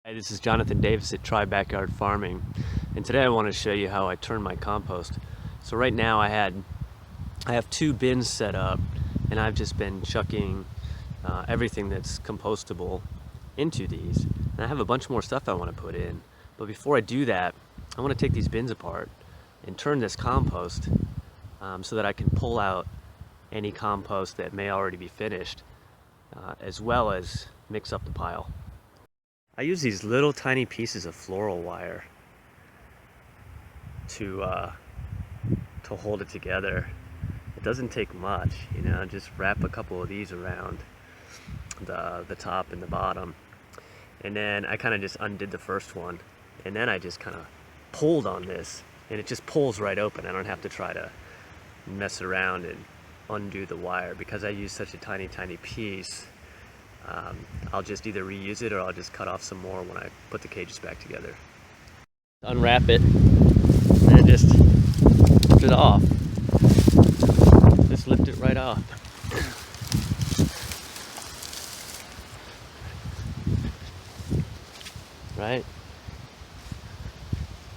Hi, this is Jonathan Davis at Try Backyard Farming, and today I want to show you how I turn my compost. So right now I have two bins set up, and I've just been chucking everything that's compostable into these. And I have a bunch more stuff I want to put in, but before I do that, I want to take these bins apart and turn this compost so that I can pull out any compost that may already be finished, as well as mix up the pile. I use these little tiny pieces of floral wire to hold it together. It doesn't take much, just wrap a couple of these around the top and the bottom. And then I kind of just undid the first one, and then I just kind of pulled on this, and it just pulls right open. I don't have to try to mess around and undo the wire because I use such a tiny piece. I'll just either reuse it or I'll just cut off some more when I put the cages back together. Unwrap it and just lift it off. Just lift it right off. Right?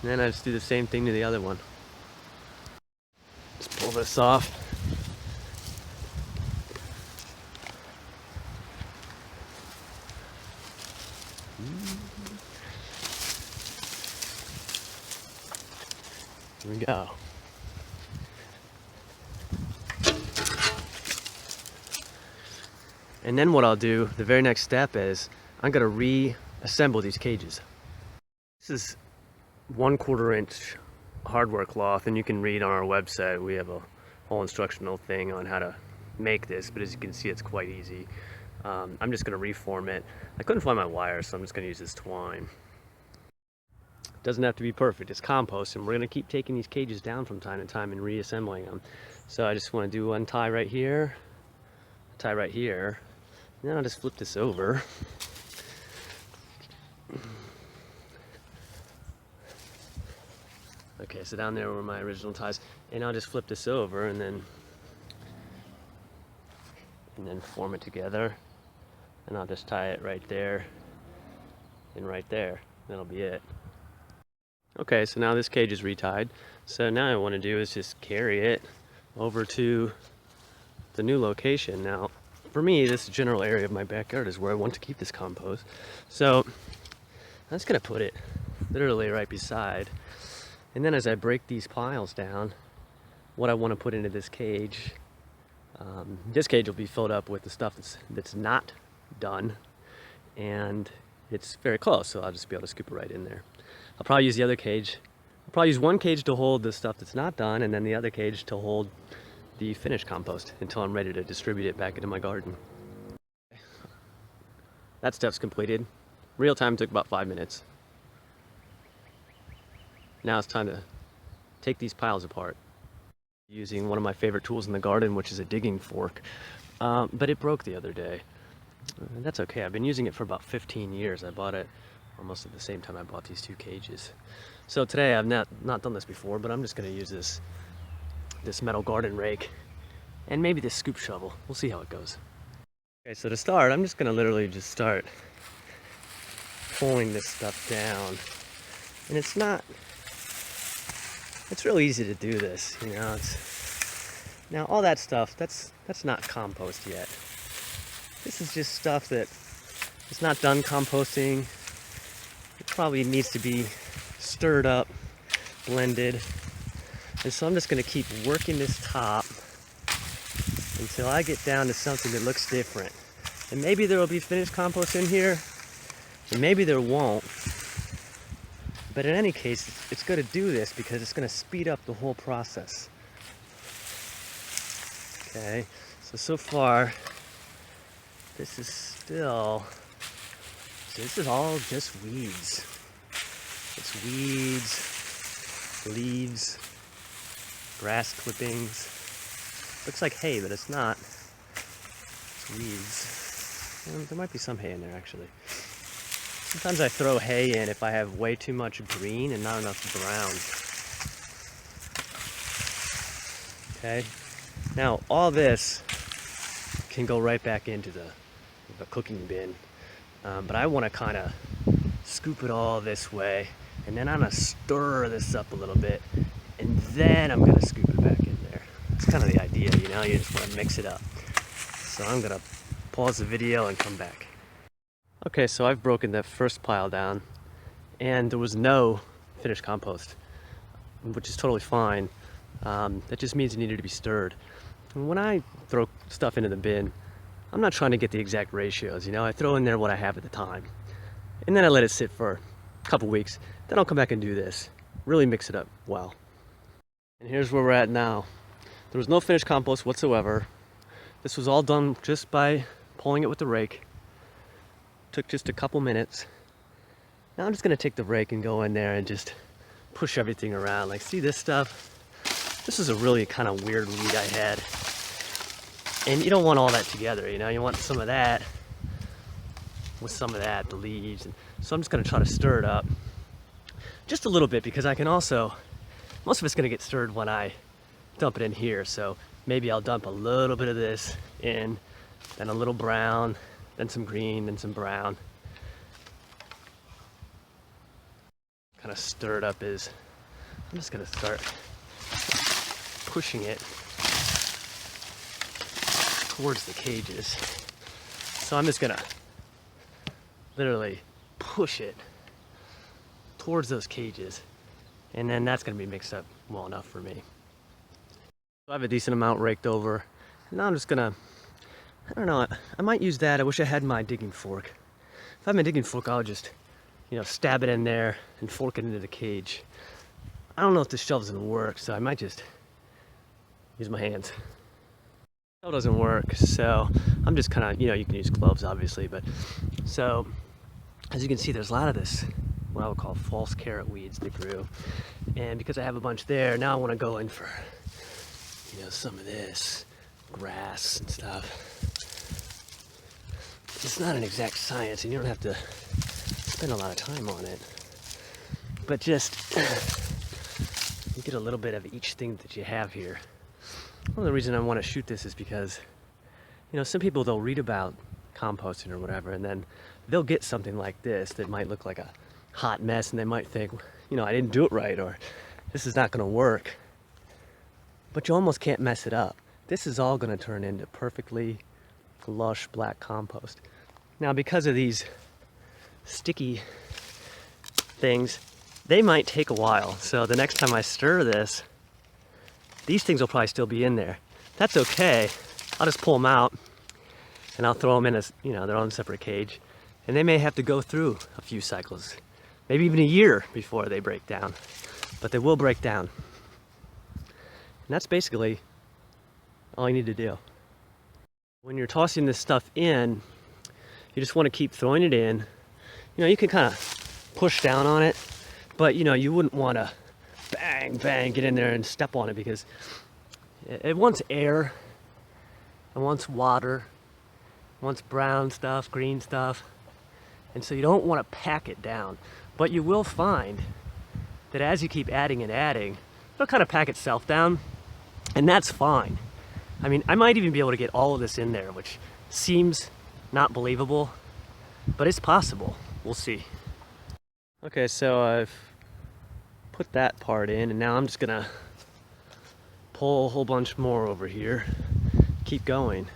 And then I just do the same thing to the other one. Just pull this off. Here we go. And then what I'll do, the very next step is I'm going to reassemble these cages. This is 1/4 inch hardware cloth, and you can read on our website. We have a whole instructional thing on how to make this, but as you can see, it's quite easy. I'm just going to reform it. I couldn't find my wire, so I'm just going to use this twine. Doesn't have to be perfect. It's compost, and we're going to keep taking these cages down from time to time and reassembling them. So I just want to do one tie right here, tie right here, and then I'll just flip this over. Okay, so down there were my original ties, and I'll just flip this over and then form it together, and I'll just tie it right there and right there. That'll be it. Okay, so now this cage is retied. So now I want to do is just carry it over to the new location. Now, for me, this general area of my backyard is where I want to keep this compost. So I'm just going to put it literally right beside. And then as I break these piles down, what I want to put into this cage will be filled up with the stuff that's not done, and it's very close, so I'll just be able to scoop it right in there. I'll probably use the other cage. I'll probably use one cage to hold the stuff that's not done, and then the other cage to hold the finished compost until I'm ready to distribute it back into my garden. That stuff's completed. Real time took about 5 minutes. Now it's time to take these piles apart. Using one of my favorite tools in the garden, which is a digging fork. But it broke the other day. That's okay. I've been using it for about 15 years. I bought it almost at the same time I bought these two cages. So today I've not done this before, but I'm just going to use this metal garden rake and maybe this scoop shovel. We'll see how it goes. Okay, so to start, I'm just going to literally just start pulling this stuff down. And it's really easy to do this, now all that stuff, that's not compost yet. This is just stuff that is not done composting. It probably needs to be stirred up, blended. And so I'm just going to keep working this top until I get down to something that looks different. And maybe there will be finished compost in here, and maybe there won't. But in any case, it's going to do this because it's going to speed up the whole process. Okay, so far, this is all just weeds. It's weeds, leaves, grass clippings. Looks like hay, but it's not. It's weeds. And there might be some hay in there, actually. Sometimes I throw hay in if I have way too much green and not enough brown. Okay, now all this can go right back into the cooking bin, but I want to kind of scoop it all this way, and then I'm gonna stir this up a little bit, and then I'm gonna scoop it back in there. It's kind of the idea, you know, you just wanna mix it up. So I'm gonna pause the video and come back. Okay, so I've broken that first pile down, and there was no finished compost, which is totally fine. That just means it needed to be stirred. And when I throw stuff into the bin, I'm not trying to get the exact ratios, you know, I throw in there what I have at the time. And then I let it sit for a couple weeks. Then I'll come back and do this. Really mix it up well. And here's where we're at now. There was no finished compost whatsoever. This was all done just by pulling it with the rake. Took just a couple minutes. Now I'm just gonna take the rake and go in there and just push everything around. Like, see this stuff? This is a really kind of weird weed I had. And you don't want all that together, you know? You want some of that with some of that, the leaves. And so I'm just gonna try to stir it up just a little bit, because I can also, most of it's gonna get stirred when I dump it in here. So maybe I'll dump a little bit of this in, then a little brown, then some green, then some brown. Kind of stir it up is, I'm just gonna start pushing it towards the cages. So I'm just gonna literally push it towards those cages, and then that's gonna be mixed up well enough for me. So I have a decent amount raked over, and now I'm just gonna, I don't know, I might use that. I wish I had my digging fork. If I have my digging fork, I'll just, you know, stab it in there and fork it into the cage. I don't know if this shovel's gonna work, so I might just use my hands. It doesn't work, so I'm just kind of, you know, you can use gloves obviously, but so as you can see, there's a lot of this, what I would call false carrot weeds that grew. And because I have a bunch there, now I want to go in for, you know, some of this grass and stuff. It's not an exact science, and you don't have to spend a lot of time on it, but just you get a little bit of each thing that you have here. One of the reasons I want to shoot this is because, you know, some people, they'll read about composting or whatever, and then they'll get something like this that might look like a hot mess, and they might think, you know, I didn't do it right, or this is not going to work. But you almost can't mess it up. This is all going to turn into perfectly lush black compost. Now, because of these sticky things, they might take a while. So the next time I stir this, these things will probably still be in there. That's okay. I'll just pull them out and I'll throw them in as, you know, their own separate cage. And they may have to go through a few cycles, maybe even a year before they break down, but they will break down. And that's basically all you need to do. When you're tossing this stuff in, you just want to keep throwing it in. You know, you can kind of push down on it, but you know, you wouldn't want to bang, bang, get in there and step on it, because it wants air, it wants water, it wants brown stuff, green stuff, and so you don't want to pack it down. But you will find that as you keep adding and adding, it'll kind of pack itself down, and that's fine. I mean, I might even be able to get all of this in there, which seems not believable, but it's possible. We'll see. Okay, so I've put that part in, and now I'm just gonna pull a whole bunch more over here, keep going.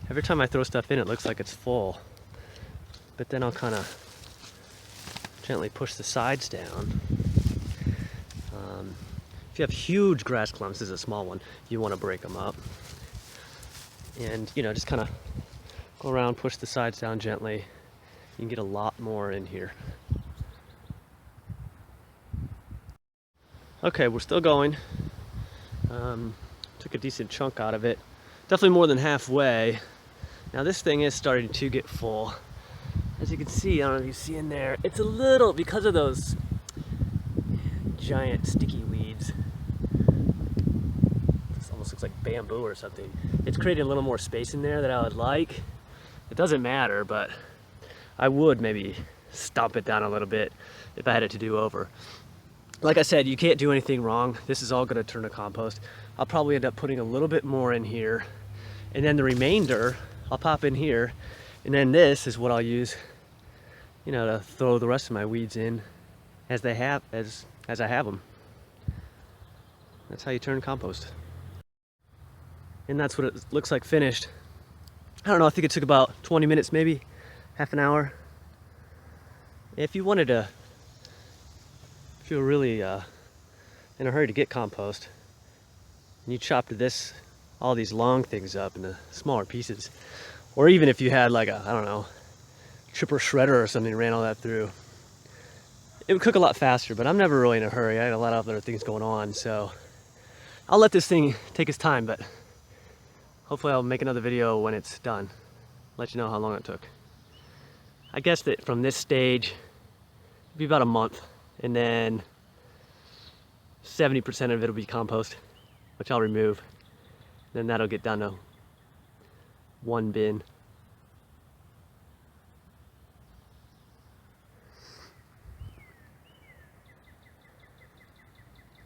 Every time I throw stuff in, it looks like it's full, but then I'll kind of gently push the sides down. If you have huge grass clumps, this is a small one, you want to break them up, and you know, just kind of go around, push the sides down gently. You can get a lot more in here. Okay, we're still going. Took a decent chunk out of it. Definitely more than halfway. Now this thing is starting to get full. As you can see, I don't know if you see in there, it's a little, because of those giant sticky weeds. This almost looks like bamboo or something. It's created a little more space in there that I would like. It doesn't matter, but I would maybe stomp it down a little bit if I had it to do over. Like I said, you can't do anything wrong. This is all going to turn to compost. I'll probably end up putting a little bit more in here, and then the remainder I'll pop in here, and then this is what I'll use you know, to throw the rest of my weeds in as I have them. That's how you turn compost. And that's what it looks like finished. I don't know, I think it took about 20 minutes, maybe half an hour. If you wanted to, if you were really in a hurry to get compost, and you chopped all these long things up into smaller pieces, or even if you had like a, I don't know, chipper shredder or something, ran all that through, it would cook a lot faster. But I'm never really in a hurry. I had a lot of other things going on, so I'll let this thing take its time, but hopefully I'll make another video when it's done. Let you know how long it took. I guess that from this stage, it'll be about a month, and then 70% of it will be compost, which I'll remove. Then that'll get down to one bin.